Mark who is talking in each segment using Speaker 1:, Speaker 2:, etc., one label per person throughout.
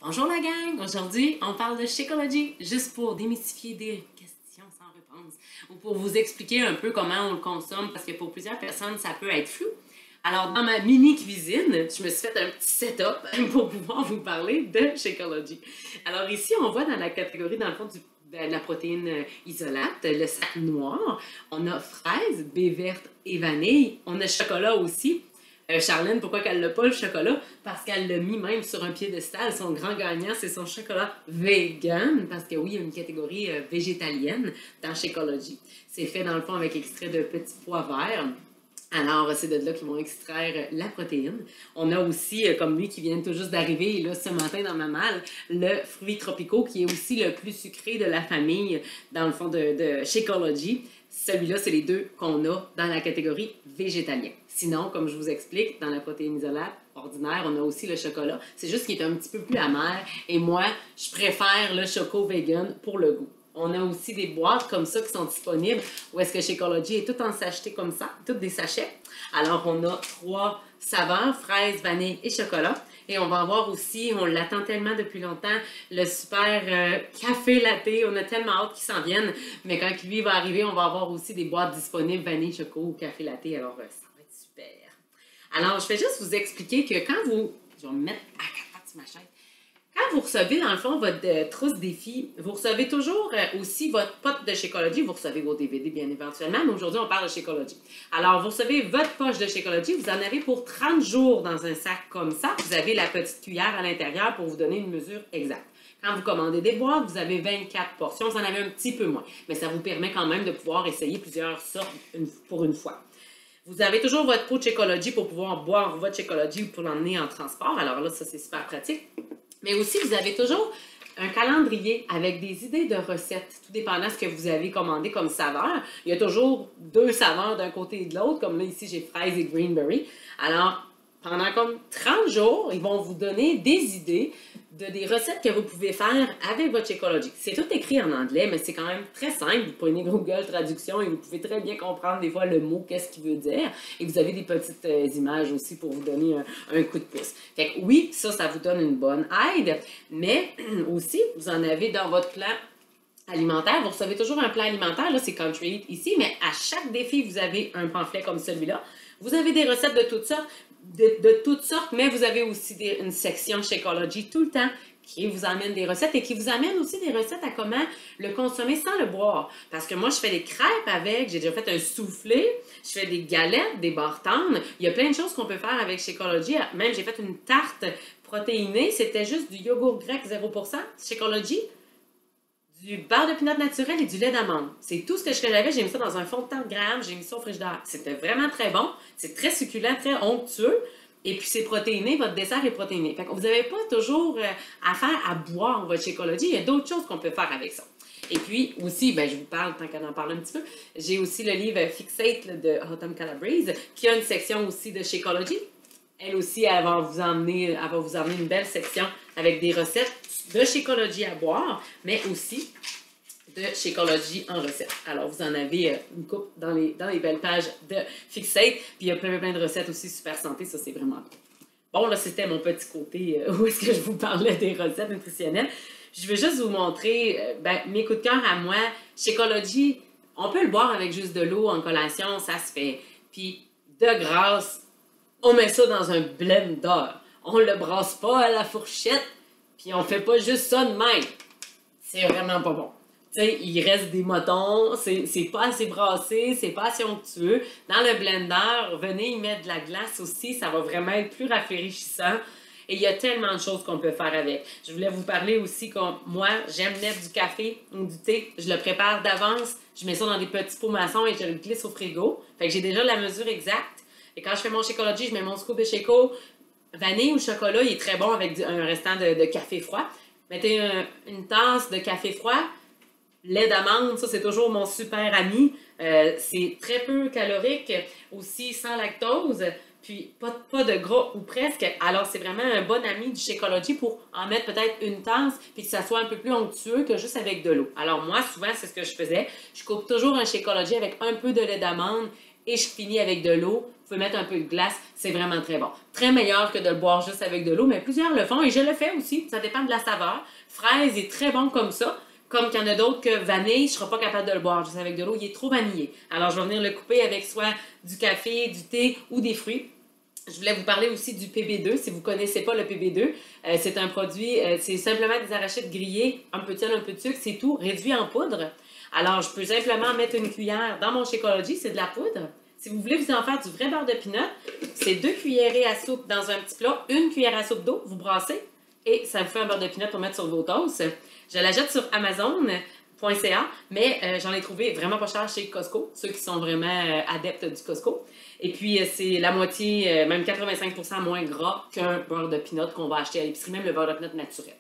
Speaker 1: Bonjour la gang! Aujourd'hui, on parle de Shakeology juste pour démystifier des questions sans réponse ou pour vous expliquer un peu comment on le consomme parce que pour plusieurs personnes, ça peut être flou. Alors, dans ma mini cuisine, je me suis fait un petit setup pour pouvoir vous parler de Shakeology. Alors ici, on voit dans la catégorie, dans le fond, de la protéine isolate, le sac noir. On a fraise, baie verte et vanille. On a chocolat aussi. Charlène, pourquoi qu'elle l'a pas le chocolat? Parce qu'elle l'a mis même sur un piédestal. Son grand gagnant, c'est son chocolat vegan. Parce que oui, il y a une catégorie végétalienne dans Shakeology. C'est fait dans le fond avec extrait de petits pois verts. Alors, c'est de là qu'ils vont extraire la protéine. On a aussi, comme lui qui vient tout juste d'arriver, là, ce matin dans ma malle, le fruit tropicaux qui est aussi le plus sucré de la famille, dans le fond de Shakeology. Celui-là, c'est les deux qu'on a dans la catégorie végétalien. Sinon, comme je vous explique, dans la protéine isolate ordinaire, on a aussi le chocolat. C'est juste qu'il est un petit peu plus amer. Et moi, je préfère le choco vegan pour le goût. On a aussi des boîtes comme ça qui sont disponibles où est-ce que Shakeology est tout en sachet comme ça, toutes des sachets. Alors, on a 3 saveurs, fraise, vanille et chocolat. Et on va avoir aussi, on l'attend tellement depuis longtemps, le super café latte. On a tellement hâte qu'il s'en vienne. Mais quand lui va arriver, on va avoir aussi des boîtes disponibles, vanille, choco ou café latte. Alors, ça va être super. Alors, je vais juste vous expliquer que quand vous... Je vais me mettre à 4 pattes sur ma chaise. Quand vous recevez, dans le fond, votre trousse défi, vous recevez toujours aussi votre pot de Shakeology. Vous recevez vos DVD, bien éventuellement, mais aujourd'hui, on parle de Shakeology. Alors, vous recevez votre poche de Shakeology. Vous en avez pour 30 jours dans un sac comme ça. Vous avez la petite cuillère à l'intérieur pour vous donner une mesure exacte. Quand vous commandez des boîtes, vous avez 24 portions. Vous en avez un petit peu moins, mais ça vous permet quand même de pouvoir essayer plusieurs sortes pour une fois. Vous avez toujours votre pot de Shakeology pour pouvoir boire votre Shakeology ou pour l'emmener en transport. Alors là, ça, c'est super pratique. Mais aussi, vous avez toujours un calendrier avec des idées de recettes, tout dépendant de ce que vous avez commandé comme saveur. Il y a toujours 2 saveurs d'un côté et de l'autre, comme là, ici, j'ai fraise et greenberry. Alors, pendant comme 30 jours, ils vont vous donner des idées de des recettes que vous pouvez faire avec votre Shakeology. C'est tout écrit en anglais, mais c'est quand même très simple. Vous prenez Google Traduction et vous pouvez très bien comprendre des fois le mot, qu'est-ce qu'il veut dire. Et vous avez des petites images aussi pour vous donner un coup de pouce. Fait que oui, ça vous donne une bonne aide, mais aussi, vous en avez dans votre plan alimentaire. Vous recevez toujours un plan alimentaire, là c'est Country Eat ici, mais à chaque défi, vous avez un pamphlet comme celui-là. Vous avez des recettes de toutes sortes, mais vous avez aussi une section Shakeology tout le temps qui vous amène des recettes et qui vous amène aussi des recettes à comment le consommer sans le boire. Parce que moi, je fais des crêpes avec, j'ai déjà fait un soufflé, je fais des galettes, des bar-tendres. Il y a plein de choses qu'on peut faire avec Shakeology. Même, j'ai fait une tarte protéinée, c'était juste du yogourt grec 0%, Shakeology, du beurre de pinot naturel et du lait d'amande. C'est tout ce que j'avais. J'ai mis ça dans un fond de 30 grammes. J'ai mis ça au frigidaire. C'était vraiment très bon. C'est très succulent, très onctueux. Et puis, c'est protéiné. Votre dessert est protéiné. Fait que vous n'avez pas toujours affaire à boire votre Shakeology. Il y a d'autres choses qu'on peut faire avec ça. Et puis, aussi, ben, je vous parle, tant qu'on en parle un petit peu, j'ai aussi le livre Fixate là, de Autumn Calabrese, qui a une section aussi de Shakeology. Elle aussi, elle va vous emmener une belle section avec des recettes de Shakeology à boire, mais aussi de Shakeology en recette. Alors, vous en avez une coupe dans les belles pages de Fixate. Puis, il y a plein de recettes aussi super santé. Ça, c'est vraiment cool. Bon, là, c'était mon petit côté où est-ce que je vous parlais des recettes nutritionnelles. Je vais juste vous montrer mes coups de cœur à moi. Shakeology, on peut le boire avec juste de l'eau en collation, ça se fait. Puis, de grâce, on met ça dans un blender. On le brasse pas à la fourchette. Puis on fait pas juste ça de même. C'est vraiment pas bon. Tu sais, il reste des motons, c'est pas assez brassé, c'est pas assez onctueux. Dans le blender, venez y mettre de la glace aussi, ça va vraiment être plus rafraîchissant. Et il y a tellement de choses qu'on peut faire avec. Je voulais vous parler aussi que moi, j'aime mettre du café ou du thé. Je le prépare d'avance, je mets ça dans des petits pots maçons et je le glisse au frigo. Fait que j'ai déjà la mesure exacte. Et quand je fais mon Shakeology, je mets mon scoop de Shako. Vanille ou chocolat, il est très bon avec un restant de café froid. Mettez une tasse de café froid. Lait d'amande, ça c'est toujours mon super ami. C'est très peu calorique, aussi sans lactose, puis pas de gras ou presque. Alors c'est vraiment un bon ami du Shakeology pour en mettre peut-être une tasse, puis que ça soit un peu plus onctueux que juste avec de l'eau. Alors moi, souvent, c'est ce que je faisais. Je coupe toujours un Shakeology avec un peu de lait d'amande et je finis avec de l'eau. Vous pouvez mettre un peu de glace, c'est vraiment très bon. Très meilleur que de le boire juste avec de l'eau, mais plusieurs le font et je le fais aussi, ça dépend de la saveur. Fraise est très bon comme ça. Comme qu'il y en a d'autres que vanille, je ne serai pas capable de le boire juste avec de l'eau, il est trop vanillé. Alors, je vais venir le couper avec soit du café, du thé ou des fruits. Je voulais vous parler aussi du PB2. Si vous ne connaissez pas le PB2, c'est un produit, c'est simplement des arachides grillés, un peu de sel, un peu de sucre, c'est tout, réduit en poudre. Alors, je peux simplement mettre une cuillère dans mon Shakeology, c'est de la poudre. Si vous voulez vous en faire du vrai beurre de pinot, c'est 2 cuillerées à soupe dans un petit plat, 1 cuillère à soupe d'eau, vous brassez et ça vous fait un beurre de pinot pour mettre sur vos toasts. Je la jette sur Amazon.ca, mais j'en ai trouvé vraiment pas cher chez Costco, ceux qui sont vraiment adeptes du Costco. Et puis, c'est la moitié, même 85% moins gras qu'un beurre de pinot qu'on va acheter à l'épicerie, même le beurre de pinot naturel.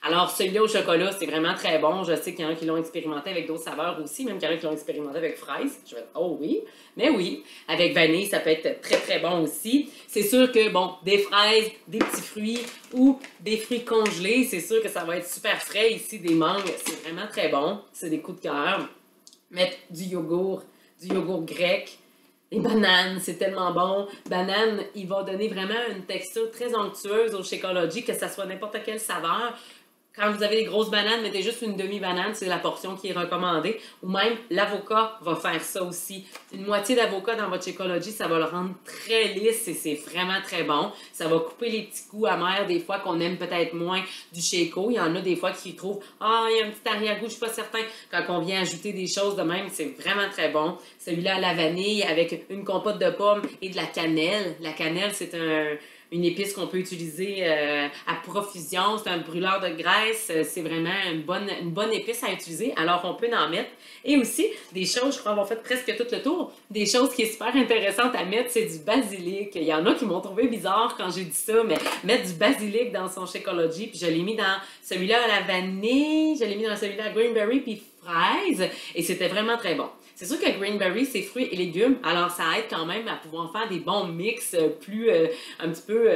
Speaker 1: Alors, celui-là au chocolat, c'est vraiment très bon. Je sais qu'il y en a qui l'ont expérimenté avec d'autres saveurs aussi, même qu'il y en a qui l'ont expérimenté avec fraise. Je vais dire, oh oui, mais oui. Avec vanille, ça peut être très, très bon aussi. C'est sûr que, bon, des fraises, des petits fruits ou des fruits congelés, c'est sûr que ça va être super frais. Ici, des mangues, c'est vraiment très bon. C'est des coups de cœur. Mettre du yogourt grec. Les bananes, c'est tellement bon. Banane, il va donner vraiment une texture très onctueuse au Shakeology, que ça soit n'importe quelle saveur. Quand vous avez des grosses bananes, mettez juste une demi-banane, c'est la portion qui est recommandée. Ou même, l'avocat va faire ça aussi. Une moitié d'avocat dans votre Shakeology, ça va le rendre très lisse et c'est vraiment très bon. Ça va couper les petits goûts amers des fois qu'on aime peut-être moins du Shako. Il y en a des fois qui trouvent « Ah, il y a un petit arrière-goût, je suis pas certain. » Quand on vient ajouter des choses de même, c'est vraiment très bon. Celui-là à la vanille avec une compote de pommes et de la cannelle. La cannelle, c'est une épice qu'on peut utiliser à profusion. C'est un brûleur de graisse. C'est vraiment une bonne épice à utiliser. Alors, on peut en mettre. Et aussi, des choses, je crois avoir fait presque tout le tour, des choses qui est super intéressantes à mettre, c'est du basilic. Il y en a qui m'ont trouvé bizarre quand j'ai dit ça, mais mettre du basilic dans son Shakeology, puis je l'ai mis dans celui-là à la vanille, je l'ai mis dans celui-là à greenberry, puis fraise, et c'était vraiment très bon. C'est sûr que greenberry, c'est fruits et légumes, alors ça aide quand même à pouvoir faire des bons mix plus, un petit peu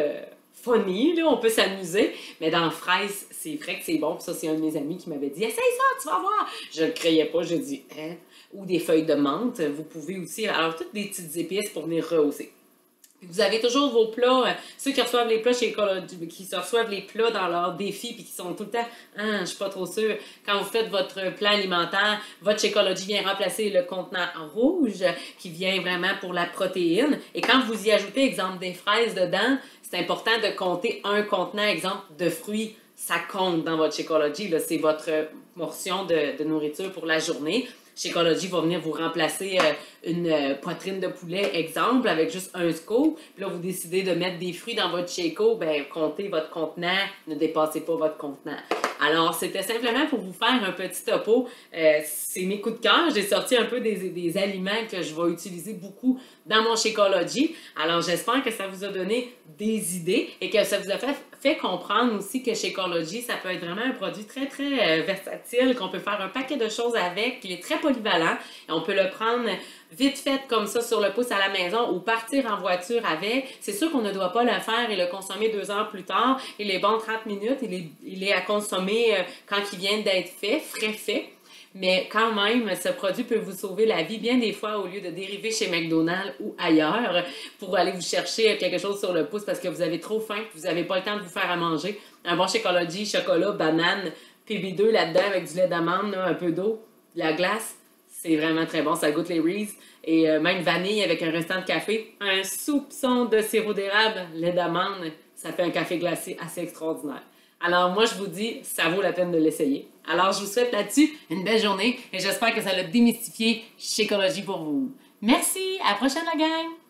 Speaker 1: funny, là, on peut s'amuser, mais dans fraise, c'est vrai que c'est bon, ça c'est un de mes amis qui m'avait dit « Essaye ça, tu vas voir! » Je ne croyais pas, je dis « Hein? » Ou des feuilles de menthe, vous pouvez aussi, alors toutes des petites épices pour venir rehausser. Vous avez toujours vos plats, ceux qui reçoivent les plats qui reçoivent les plats dans leur défi puis qui sont tout le temps « Ah, je suis pas trop sûre ». Quand vous faites votre plan alimentaire, votre Shakeology vient remplacer le contenant rouge qui vient vraiment pour la protéine. Et quand vous y ajoutez, exemple, des fraises dedans, c'est important de compter un contenant, exemple, de fruits. Ça compte dans votre Shakeology. C'est votre portion de nourriture pour la journée. Shakeology va venir vous remplacer une poitrine de poulet, exemple, avec juste un scoop. Puis là, vous décidez de mettre des fruits dans votre Shako, ben comptez votre contenant, ne dépassez pas votre contenant. Alors, c'était simplement pour vous faire un petit topo. C'est mes coups de cœur. J'ai sorti un peu des aliments que je vais utiliser beaucoup dans mon Shakeology. Alors, j'espère que ça vous a donné des idées et que ça vous a fait comprendre aussi que Shakeology, ça peut être vraiment un produit très, très versatile, qu'on peut faire un paquet de choses avec, qu'il est très polyvalent. Et on peut le prendre vite fait comme ça sur le pouce à la maison ou partir en voiture avec. C'est sûr qu'on ne doit pas le faire et le consommer 2 heures plus tard. Il est bon 30 minutes. Il est à consommer quand il vient d'être fait, frais fait. Mais quand même, ce produit peut vous sauver la vie bien des fois au lieu de dériver chez McDonald's ou ailleurs pour aller vous chercher quelque chose sur le pouce parce que vous avez trop faim et vous n'avez pas le temps de vous faire à manger. Un bon Shakeology, chocolat, banane, PB2 là-dedans avec du lait d'amande, un peu d'eau, de la glace. C'est vraiment très bon, ça goûte les Reese. Et même vanille avec un restant de café, un soupçon de sirop d'érable, lait d'amande, ça fait un café glacé assez extraordinaire. Alors moi, je vous dis, ça vaut la peine de l'essayer. Alors, je vous souhaite là-dessus une belle journée et j'espère que ça l'a démystifié Shakeology pour vous. Merci, à la prochaine la gang!